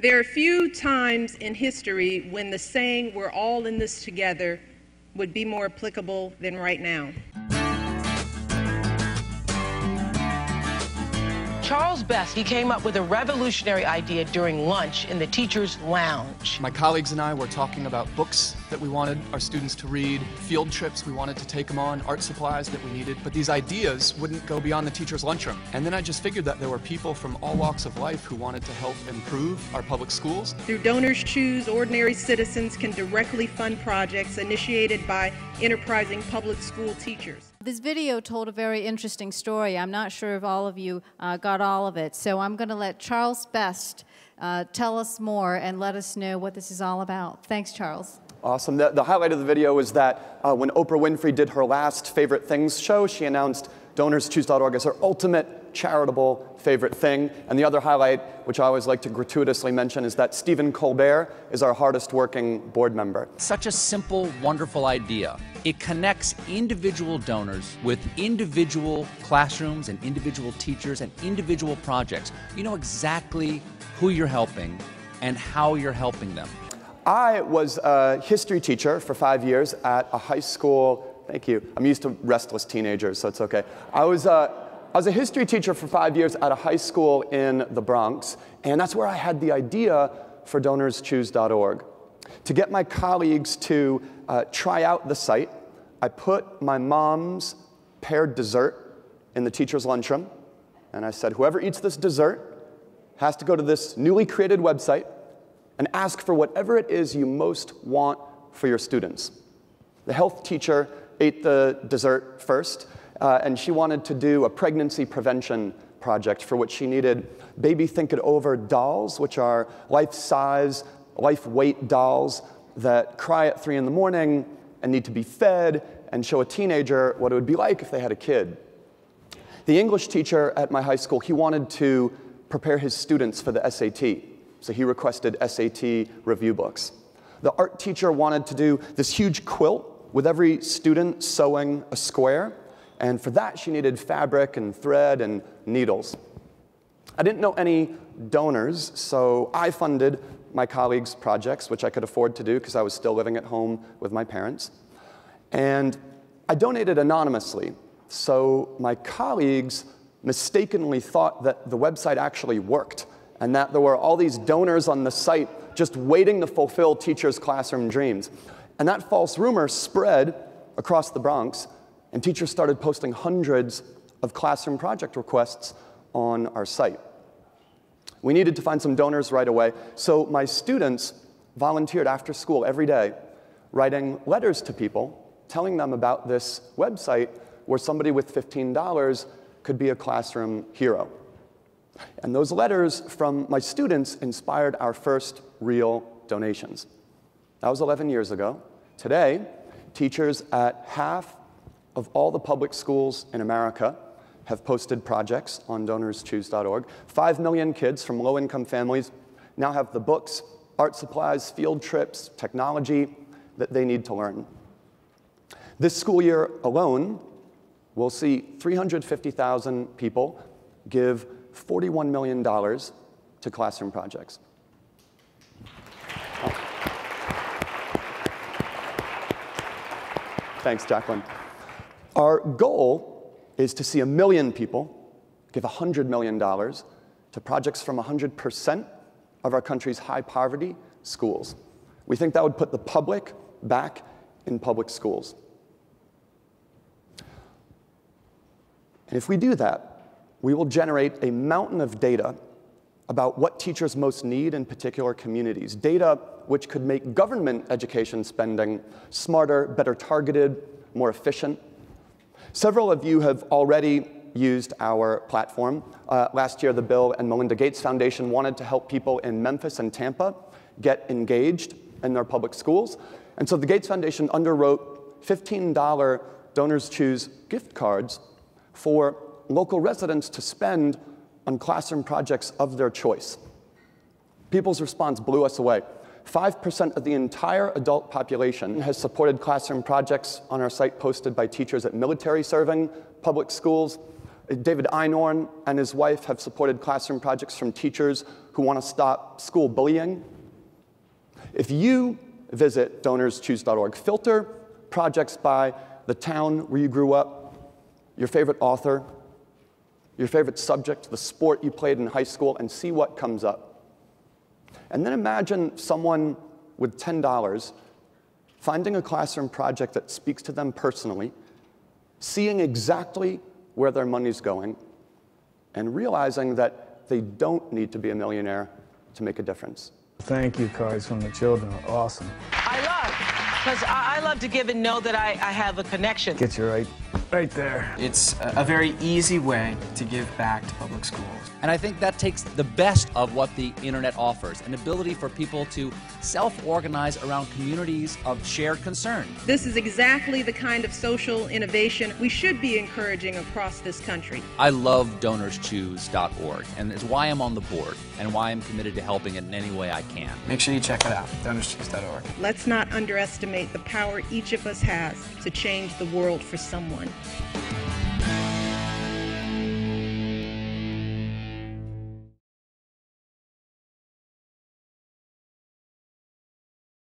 There are few times in history when the saying, "we're all in this together," would be more applicable than right now. Charles Best, he came up with a revolutionary idea during lunch in the teacher's lounge. My colleagues and I were talking about books that we wanted our students to read, field trips we wanted to take them on, art supplies that we needed, but these ideas wouldn't go beyond the teacher's lunchroom. And then I just figured that there were people from all walks of life who wanted to help improve our public schools. Through DonorsChoose, ordinary citizens can directly fund projects initiated by enterprising public school teachers. This video told a very interesting story. I'm not sure if all of you got all of it, so I'm going to let Charles Best tell us more and let us know what this is all about. Thanks, Charles. Awesome. The highlight of the video is that when Oprah Winfrey did her last Favorite Things show, she announced DonorsChoose.org as her ultimate charitable favorite thing. And the other highlight, which I always like to gratuitously mention, is that Stephen Colbert is our hardest working board member. Such a simple, wonderful idea. It connects individual donors with individual classrooms and individual teachers and individual projects. You know exactly who you're helping and how you're helping them. I was a history teacher for 5 years at a high school. Thank you. I'm used to restless teenagers, so it's okay. I was a history teacher for 5 years at a high school in the Bronx, and that's where I had the idea for DonorsChoose.org. To get my colleagues to try out the site, I put my mom's paired dessert in the teacher's lunchroom, and I said, whoever eats this dessert has to go to this newly created website and ask for whatever it is you most want for your students. The health teacher ate the dessert first, and she wanted to do a pregnancy prevention project for which she needed Baby Think It Over dolls, which are life-size, life-weight dolls that cry at 3 in the morning and need to be fed and show a teenager what it would be like if they had a kid. The English teacher at my high school, he wanted to prepare his students for the SAT, so he requested SAT review books. The art teacher wanted to do this huge quilt with every student sewing a square, and for that she needed fabric and thread and needles. I didn't know any donors, so I funded my colleagues' projects, which I could afford to do because I was still living at home with my parents. And I donated anonymously, so my colleagues mistakenly thought that the website actually worked and that there were all these donors on the site just waiting to fulfill teachers' classroom dreams. And that false rumor spread across the Bronx, and teachers started posting hundreds of classroom project requests on our site. We needed to find some donors right away, so my students volunteered after school every day, writing letters to people, telling them about this website where somebody with $15 could be a classroom hero. And those letters from my students inspired our first real donations. That was 11 years ago. Today, teachers at half of all the public schools in America have posted projects on DonorsChoose.org. 5 million kids from low-income families now have the books, art supplies, field trips, technology that they need to learn. This school year alone, we'll see 350,000 people give $41 million to classroom projects. Thanks, Jacqueline. Our goal is to see 1 million people give $100 million to projects from 100% of our country's high-poverty schools. We think that would put the public back in public schools. And if we do that, we will generate a mountain of data about what teachers most need in particular communities, data which could make government education spending smarter, better targeted, more efficient. Several of you have already used our platform. Last year, the Bill and Melinda Gates Foundation wanted to help people in Memphis and Tampa get engaged in their public schools. And so the Gates Foundation underwrote $15 DonorsChoose gift cards for local residents to spend on classroom projects of their choice. People's response blew us away. 5% of the entire adult population has supported classroom projects on our site posted by teachers at military-serving public schools. David Einhorn and his wife have supported classroom projects from teachers who want to stop school bullying. If you visit DonorsChoose.org, filter projects by the town where you grew up, your favorite author, your favorite subject, the sport you played in high school, and see what comes up. And then imagine someone with $10 finding a classroom project that speaks to them personally, seeing exactly where their money's going, and realizing that they don't need to be a millionaire to make a difference. Thank you cards from the children are awesome. Because I love to give and know that I have a connection. Get you right there. It's a very easy way to give back to public schools. And I think that takes the best of what the internet offers, an ability for people to self-organize around communities of shared concern. This is exactly the kind of social innovation we should be encouraging across this country. I love DonorsChoose.org, and it's why I'm on the board and why I'm committed to helping it in any way I can. Make sure you check it out, DonorsChoose.org. Let's not underestimate the power each of us has to change the world for someone.